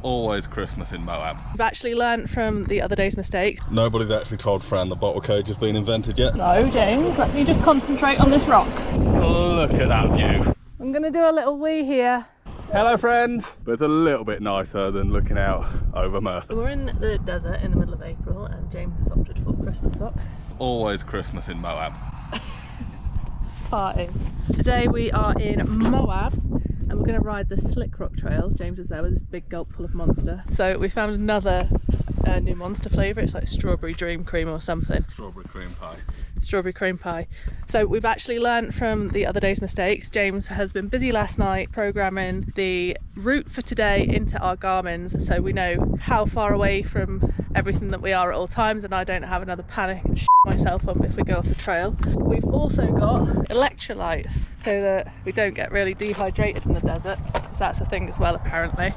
Always Christmas in Moab. We've actually learnt from the other day's mistakes. Nobody's actually told Fran the bottle cage has been invented yet. No, James, let me just concentrate on this rock. Look at that view. I'm gonna do a little wee here. Hello friends! But it's a little bit nicer than looking out over Merthyr. We're in the desert in the middle of April and James has opted for Christmas socks. Always Christmas in Moab. Party. Today we are in Moab and we're going to ride the Slickrock trail. James is there with this big gulp full of Monster. So we found another new Monster flavour. It's like strawberry dream cream or something. Strawberry cream pie. Strawberry cream pie. So we've actually learnt from the other day's mistakes. James has been busy last night programming the route for today into our Garmins, so we know how far away from everything that we are at all times, and I don't have another panic and shit myself up if we go off the trail. We've also got electrolytes so that we don't get really dehydrated in the desert, because that's a thing as well apparently.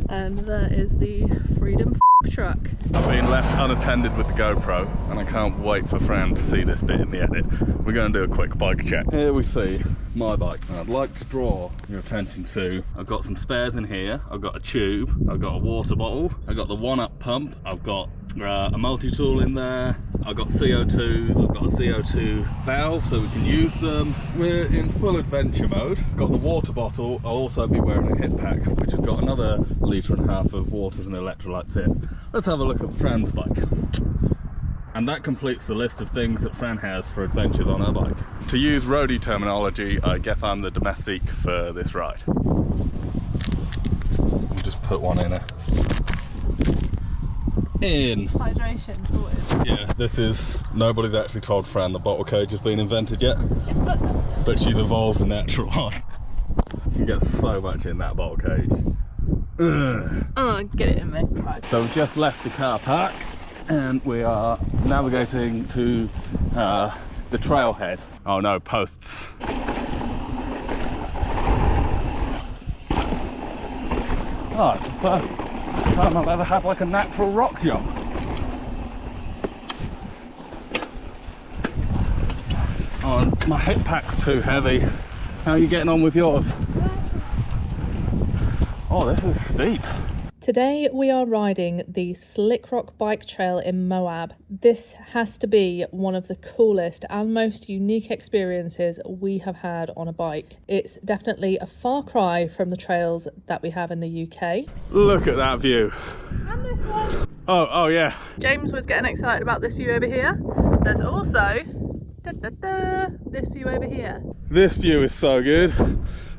And there is the Freedom truck. I've been left unattended with the GoPro and I can't wait for Fran to see this bit in the edit. We're going to do a quick bike check. Here we see my bike. Now, I'd like to draw your attention to, I've got some spares in here, I've got a tube, I've got a water bottle, I've got the 1-up pump, I've got a multi-tool in there, I've got CO2s, I've got a CO2 valve so we can use them. We're in full adventure mode. I've got the water bottle. I'll also be wearing a hip pack which has got another 1.5 litres of waters and electrolytes in. Let's have a look at Fran's bike. And that completes the list of things that Fran has for adventures on her bike. To use roadie terminology, I guess I'm the domestique for this ride. I'll just put one in her. Hydration sorted. Yeah, this is, nobody's actually told Fran the bottle cage has been invented yet. But she's evolved a natural one. You can get so much in that bottle cage. Oh, get it in me. Right. So we've just left the car park and we are navigating to the trailhead. Oh no, posts. Oh, it's the first time I've ever had like a natural rock jump. Oh, my hip pack's too heavy. How are you getting on with yours? Oh, this is steep. Today we are riding the Slickrock bike trail in Moab. This has to be one of the coolest and most unique experiences we have had on a bike. It's definitely a far cry from the trails that we have in the UK. Look at that view. And this one. Oh yeah. James was getting excited about this view over here. There's also this view over here. This view is so good.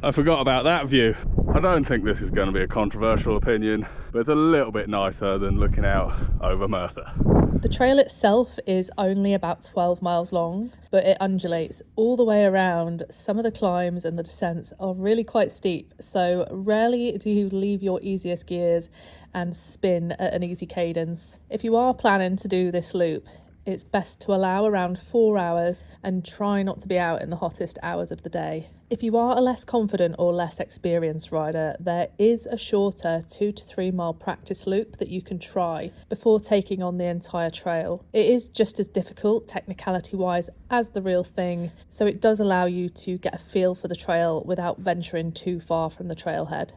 I forgot about that view. I don't think this is going to be a controversial opinion, but it's a little bit nicer than looking out over Merthyr. The trail itself is only about 12 miles long, but it undulates all the way around. Some of the climbs and the descents are really quite steep, so rarely do you leave your easiest gears and spin at an easy cadence. If you are planning to do this loop, it's best to allow around 4 hours and try not to be out in the hottest hours of the day. If you are a less confident or less experienced rider, there is a shorter 2 to 3 mile practice loop that you can try before taking on the entire trail. It is just as difficult technicality wise as the real thing, so it does allow you to get a feel for the trail without venturing too far from the trailhead.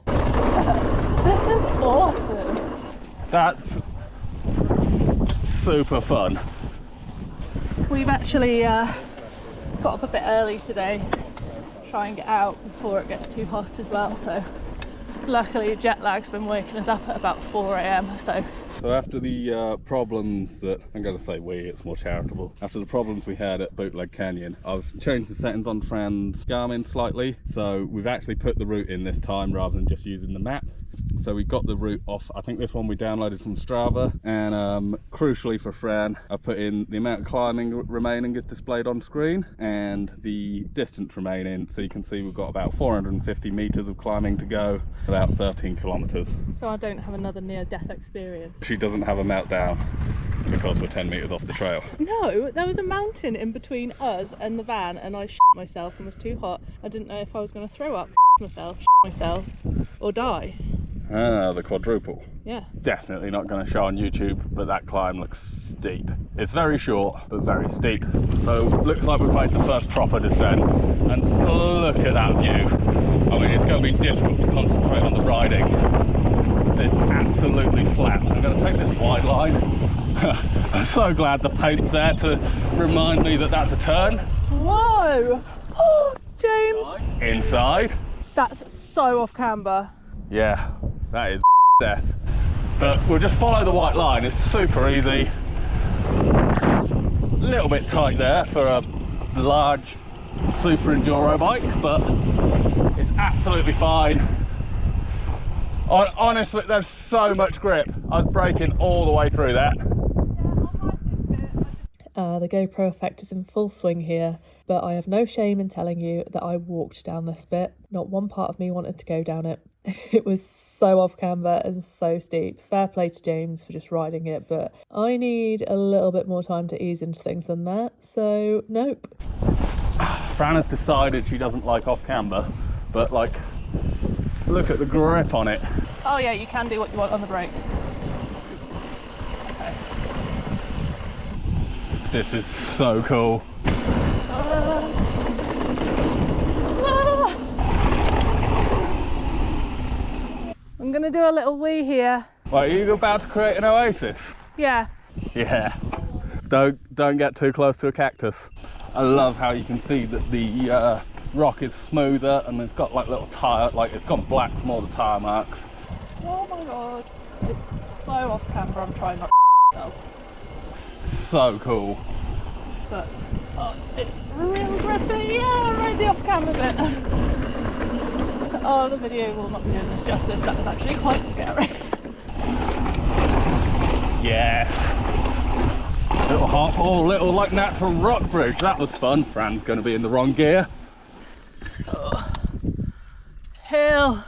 This is awesome. That's super fun. We've actually got up a bit early today, try and get out before it gets too hot as well, so luckily jet lag's been waking us up at about 4 AM. So after the problems that, I'm going to say we, it's more charitable, after the problems we had at Bootleg Canyon, I've changed the settings on Fran's Garmin slightly, so we've actually put the route in this time rather than just using the map. So we got the route off, I think this one we downloaded from Strava, and crucially for Fran, I put in the amount of climbing remaining is displayed on screen and the distance remaining, so you can see we've got about 450 meters of climbing to go, about 13 kilometers. So I don't have another near-death experience. She doesn't have a meltdown because we're 10 meters off the trail. No, there was a mountain in between us and the van and I shit myself and was too hot. I didn't know if I was going to throw up, shit myself or die. Ah, the quadruple. Yeah. Definitely not going to show on YouTube, but that climb looks steep. It's very short, but very steep. So looks like we've made the first proper descent. And look at that view. I mean, it's going to be difficult to concentrate on the riding. There's absolutely absolutely slaps. I'm going to take this wide line. I'm so glad the paint's there to remind me that that's a turn. Whoa! Oh, James! Inside. That's so off camber. Yeah, that is death. But we'll just follow the white line. It's super easy. A little bit tight there for a large super enduro bike, but it's absolutely fine. Honestly, there's so much grip. I was braking all the way through that. The GoPro effect is in full swing here, but I have no shame in telling you that I walked down this bit. Not one part of me wanted to go down it. It was so off camber and so steep. Fair play to James for just riding it, but I need a little bit more time to ease into things than that, so nope. Fran has decided she doesn't like off camber, but like, look at the grip on it. Oh yeah, you can do what you want on the brakes. Okay. This is so cool. I'm gonna do a little wee here. Wait, are you about to create an oasis? Yeah. Yeah. Don't get too close to a cactus. I love how you can see that the rock is smoother and it's got like little tire, like it's gone black from all the tire marks. Oh my god, it's so off camera. I'm trying not to myself. So cool. But it's real grippy. Yeah, right the off camera bit. Oh, the video will not be doing this justice. That was actually quite scary. Yes. Little hop, oh, little like natural rock bridge. That was fun. Fran's going to be in the wrong gear. Hill.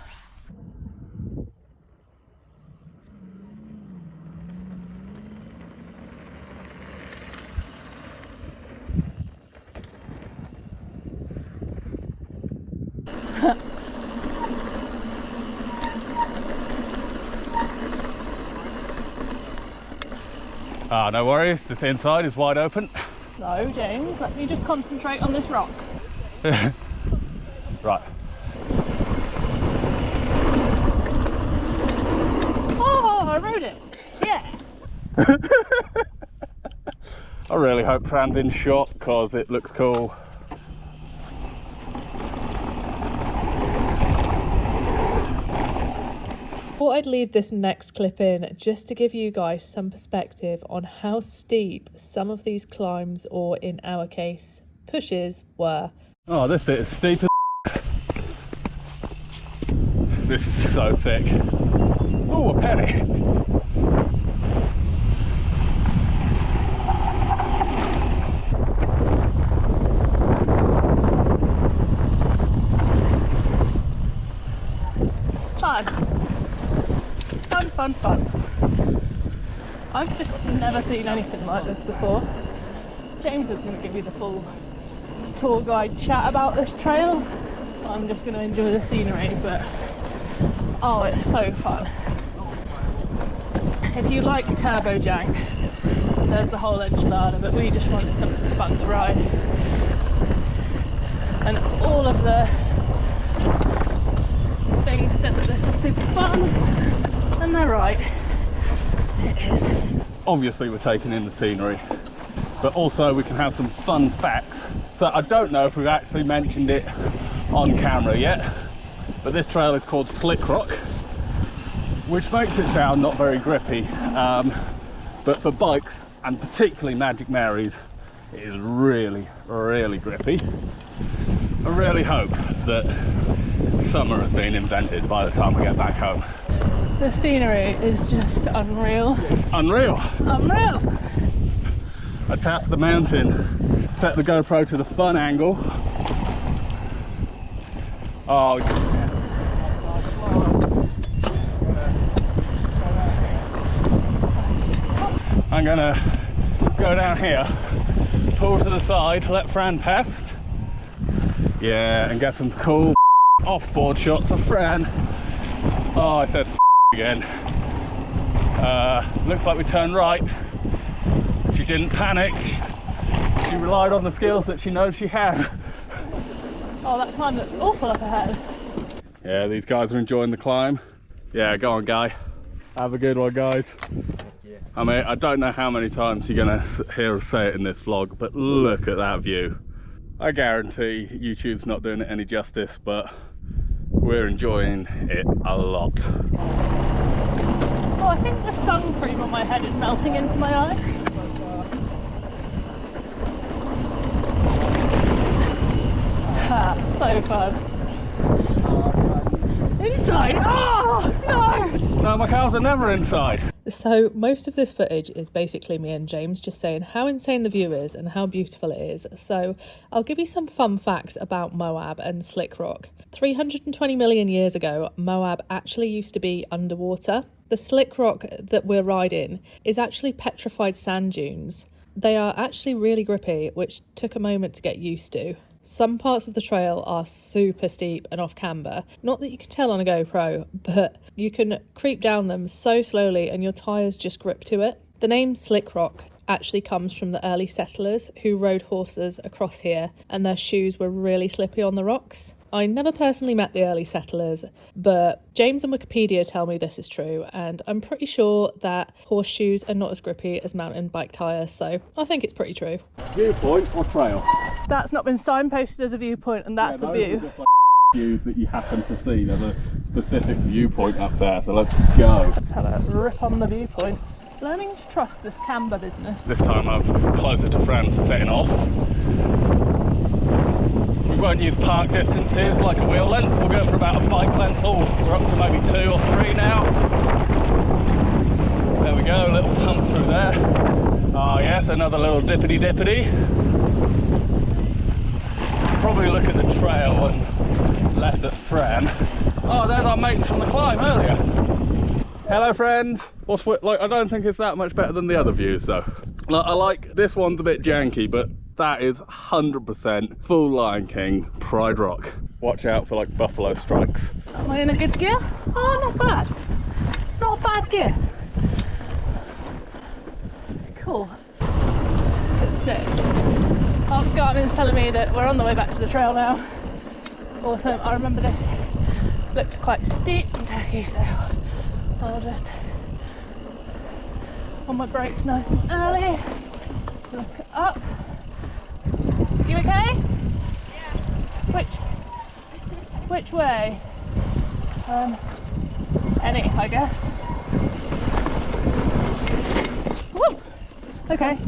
Ah, no worries. This inside is wide open. No, James, let me just concentrate on this rock. Right. Oh, I rode it. Yeah. I really hope Fran's in shot because it looks cool. Thought I'd leave this next clip in just to give you guys some perspective on how steep some of these climbs, or in our case, pushes, were. Oh, this bit is steep as This is so sick. Oh, a penny. Fun. I've just never seen anything like this before. James is going to give you the full tour guide chat about this trail. I'm just going to enjoy the scenery, but oh, it's so fun. If you like turbo jank, there's the whole enchilada, but we just wanted something fun to ride. And all of the things said that this is super fun. And they're right, it is. Obviously we're taking in the scenery, but also we can have some fun facts. So I don't know if we've actually mentioned it on camera yet, but this trail is called Slickrock, which makes it sound not very grippy, but for bikes, and particularly Magic Marys, it is really, really grippy. I really hope that summer has been invented by the time we get back home. The scenery is just unreal. Unreal. Unreal. I tapped the mountain, set the GoPro to the fun angle. Oh, I'm gonna go down here, pull to the side, let Fran past. Yeah, and get some cool off-board shots of Fran. Oh, I said again. Looks like we turned right. She didn't panic. She relied on the skills that she knows she has. Oh, that climb looks awful up ahead. Yeah, these guys are enjoying the climb. Yeah, go on, Guy. Have a good one, guys. I mean, I don't know how many times you're gonna hear us say it in this vlog, but look at that view. I guarantee YouTube's not doing it any justice, but we're enjoying it a lot. Oh, I think the sun cream on my head is melting into my eye. Ah, so fun. Inside! Oh, no! No, my cars are never inside. So most of this footage is basically me and James just saying how insane the view is and how beautiful it is. So I'll give you some fun facts about Moab and Slickrock. 320 million years ago, Moab actually used to be underwater. The Slickrock that we're riding is actually petrified sand dunes. They are actually really grippy, which took a moment to get used to. Some parts of the trail are super steep and off camber. Not that you can tell on a GoPro, but you can creep down them so slowly and your tyres just grip to it. The name Slickrock actually comes from the early settlers who rode horses across here and their shoes were really slippy on the rocks. I never personally met the early settlers, but James and Wikipedia tell me this is true, and I'm pretty sure that horseshoes are not as grippy as mountain bike tyres, so I think it's pretty true. Viewpoint or trail? That's not been signposted as a viewpoint, and that's the view. Are just like views that you happen to see. There's a specific viewpoint up there, so let's go. Let's have a rip on the viewpoint. Learning to trust this camber business. This time I'm closer to Fran for setting off. We won't use park distances like a wheel length, we'll go for about a bike length. Oh, we're up to maybe 2 or 3 now. There we go, a little pump through there. Oh yes, another little dippity dippity. Probably look at the trail and less at Fran. Oh, there's our mates from the climb earlier. Hello friends. Like, I don't think it's that much better than the other views though. Like, I like this one's a bit janky, but that is 100% full Lion King Pride Rock. Watch out for like buffalo strikes. Am I in a good gear? Oh, not bad. Not a bad gear. Cool. It's sick. Oh, Garmin's telling me that we're on the way back to the trail now. Awesome. I remember this looked quite steep and tacky, so I'll just on my brakes nice and early. Look up. You okay? Yeah. Which way? Any, I guess. Woo! Okay.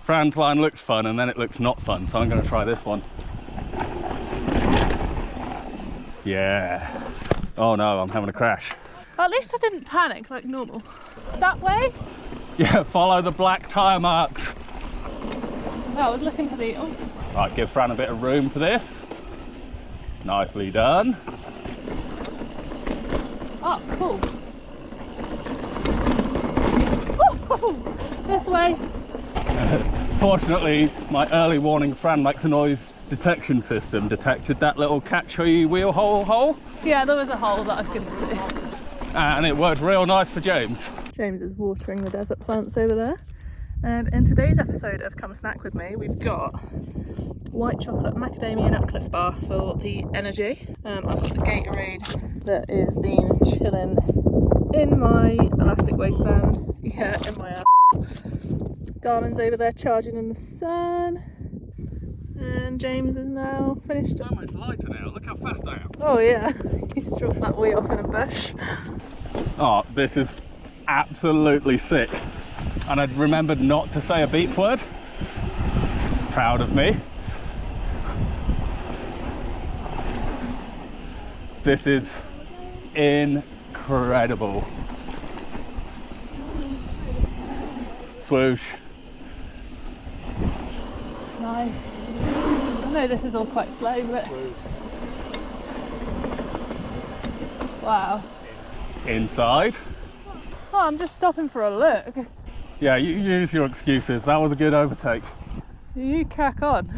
Fran's line looks fun and then it looks not fun, so I'm going to try this one. Yeah. Oh no, I'm having a crash. At least I didn't panic like normal. That way? Yeah, follow the black tyre marks. Oh, I was looking for the... Oh. Right, give Fran a bit of room for this. Nicely done. Oh, cool. Woo-hoo! This way. Fortunately, my early warning Fran makes a noise detection system detected that little catchy wheel hole. Yeah, there was a hole that I couldn't see. And it worked real nice for James. James is watering the desert plants over there. And in today's episode of Come Snack With Me, we've got white chocolate macadamia nut Cliff Bar for the energy. I've got the Gatorade that is been chilling in my elastic waistband. Yeah, in my ass. Garmin's over there charging in the sun. And James is now finished. So much lighter now, look how fast I am. Oh yeah, he's dropped that wheel off in a bush. Oh, this is absolutely sick. And I'd remembered not to say a beep word. Proud of me. This is incredible. Swoosh. Nice. I know this is all quite slow, but... Wow. Inside. Oh, I'm just stopping for a look. Yeah, you use your excuses. That was a good overtake. You crack on.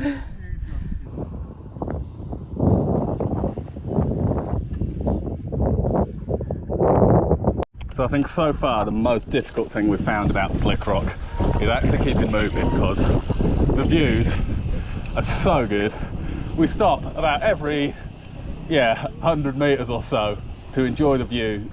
So I think so far the most difficult thing we've found about Slickrock is actually keeping moving, because the views are so good. We stop about every 100 meters or so to enjoy the view.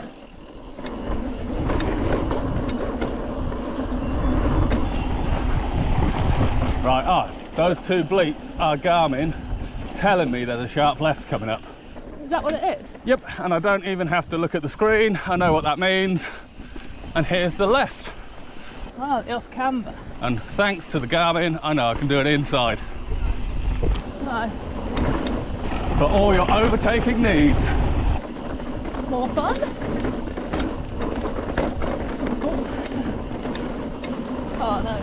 Right, those two bleeps are Garmin telling me there's a sharp left coming up. Is that what it is? Yep, and I don't even have to look at the screen. I know what that means. And here's the left. Oh, the off camber. And thanks to the Garmin, I know I can do it inside. Nice. For all your overtaking needs. More fun? Oh no.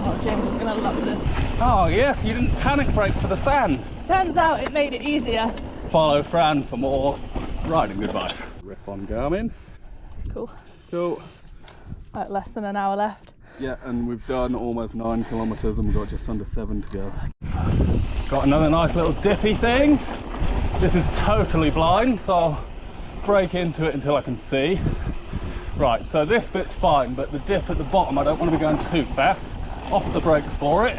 Oh, James is gonna love this. Oh yes, you didn't panic brake for the sand. Turns out it made it easier. Follow Fran for more riding advice. Rip on Garmin. Cool. Cool. Right, less than an hour left. Yeah, and we've done almost 9 kilometres and we've got just under 7 to go. Got another nice little dippy thing. This is totally blind, so I'll brake into it until I can see. Right, so this bit's fine, but the dip at the bottom, I don't want to be going too fast. Off the brakes for it.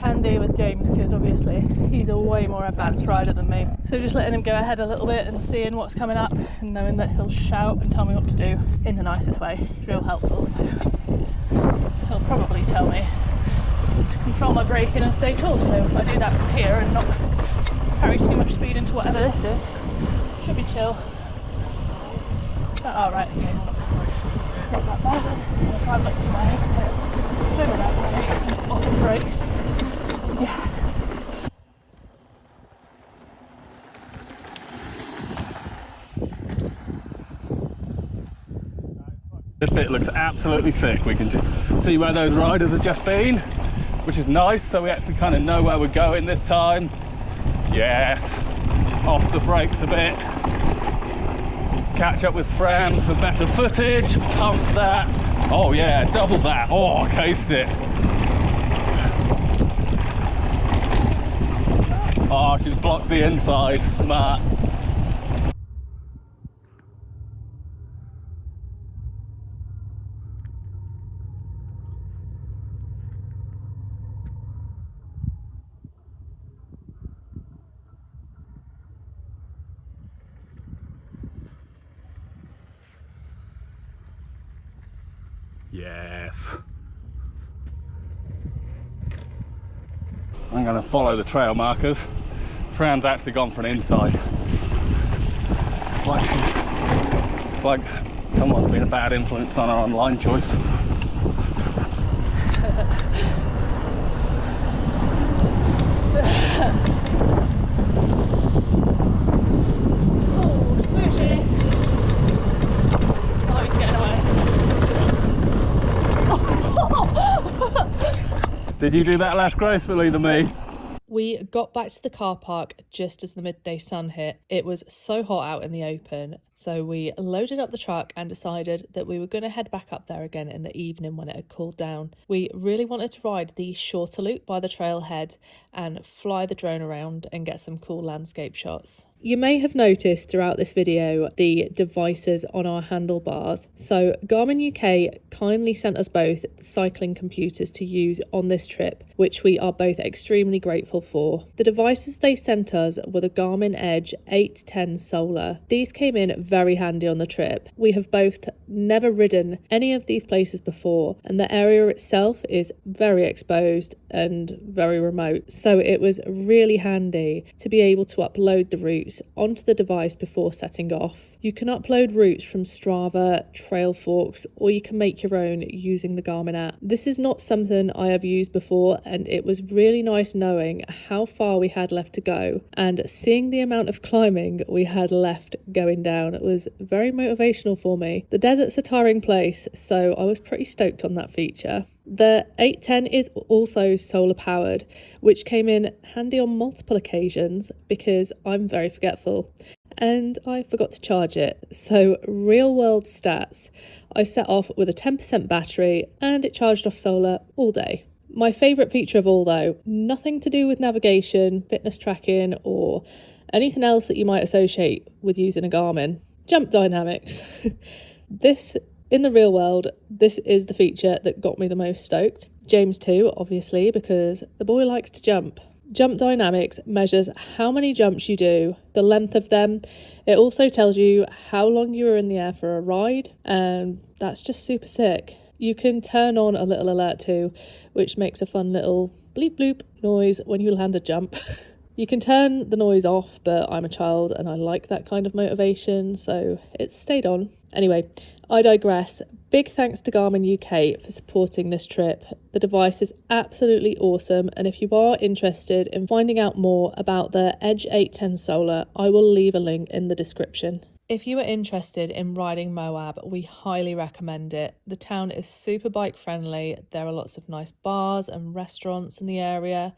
Handy with James because obviously he's a way more advanced rider than me. So just letting him go ahead a little bit and seeing what's coming up and knowing that he'll shout and tell me what to do in the nicest way is real helpful. So he'll probably tell me to control my braking and stay tall. So if I do that from here and not carry too much speed into whatever this is, should be chill. Oh right, okay, it's not that bad. If I'm looking my head, over that way, off the brakes. Yeah. This bit looks absolutely sick. We can just see where those riders have just been, which is nice, so we actually kind of know where we're going this time. Yes, off the brakes a bit. Catch up with Fran for better footage. Pump that. Oh yeah, double that. Oh, I cased it. Oh, she's blocked the inside. Smart. Yes. I'm going to follow the trail markers. Fran's actually gone for an inside. It's like someone's been a bad influence on our online choice. Oh, smooshy. Oh, he's getting away. Did you do that less gracefully than me? We got back to the car park just as the midday sun hit. It was so hot out in the open, so we loaded up the truck and decided that we were going to head back up there again in the evening when it had cooled down. We really wanted to ride the shorter loop by the trailhead and fly the drone around and get some cool landscape shots. You may have noticed throughout this video the devices on our handlebars. So Garmin UK kindly sent us both cycling computers to use on this trip, which we are both extremely grateful for. The devices they sent us were the Garmin Edge 810 Solar. These came in very handy on the trip. We have both never ridden any of these places before, and the area itself is very exposed and very remote. So it was really handy to be able to upload the routes onto the device before setting off. You can upload routes from Strava, Trailforks, or you can make your own using the Garmin app. This is not something I have used before, and it was really nice knowing how far we had left to go and seeing the amount of climbing we had left going down. It was very motivational for me. The desert's a tiring place, so I was pretty stoked on that feature. The 810 is also solar powered, which came in handy on multiple occasions because I'm very forgetful and I forgot to charge it. So real world stats, I set off with a 10% battery and it charged off solar all day. My favourite feature of all though, nothing to do with navigation, fitness tracking or anything else that you might associate with using a Garmin. Jump dynamics. In the real world, this is the feature that got me the most stoked. James too, obviously, because the boy likes to jump. Jump Dynamics measures how many jumps you do, the length of them. It also tells you how long you were in the air for a ride, and that's just super sick. You can turn on a little alert too, which makes a fun little bleep bloop noise when you land a jump. You can turn the noise off, but I'm a child and I like that kind of motivation, so it's stayed on. Anyway, I digress. Big thanks to Garmin UK for supporting this trip. The device is absolutely awesome, and if you are interested in finding out more about the Edge 810 Solar, I will leave a link in the description. If you are interested in riding Moab, we highly recommend it. The town is super bike friendly. There are lots of nice bars and restaurants in the area.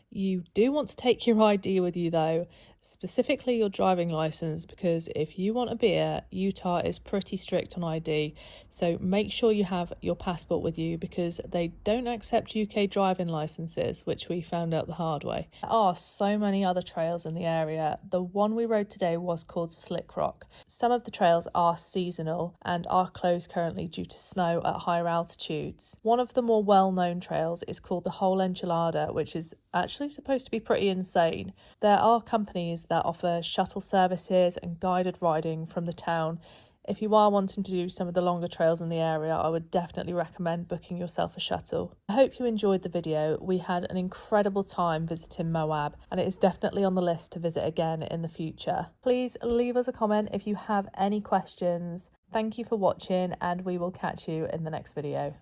You do want to take your ID with you though, specifically your driving license, because if you want a beer, Utah is pretty strict on ID. So make sure you have your passport with you because they don't accept UK driving licenses, which we found out the hard way. There are so many other trails in the area. The one we rode today was called Slickrock. Some of the trails are seasonal and are closed currently due to snow at higher altitudes. One of the more well-known trails is called the Whole Enchilada, which is actually supposed to be pretty insane. There are companies that offer shuttle services and guided riding from the town. If you are wanting to do some of the longer trails in the area, I would definitely recommend booking yourself a shuttle. I hope you enjoyed the video. We had an incredible time visiting Moab, and it is definitely on the list to visit again in the future. Please leave us a comment if you have any questions. Thank you for watching, and we will catch you in the next video.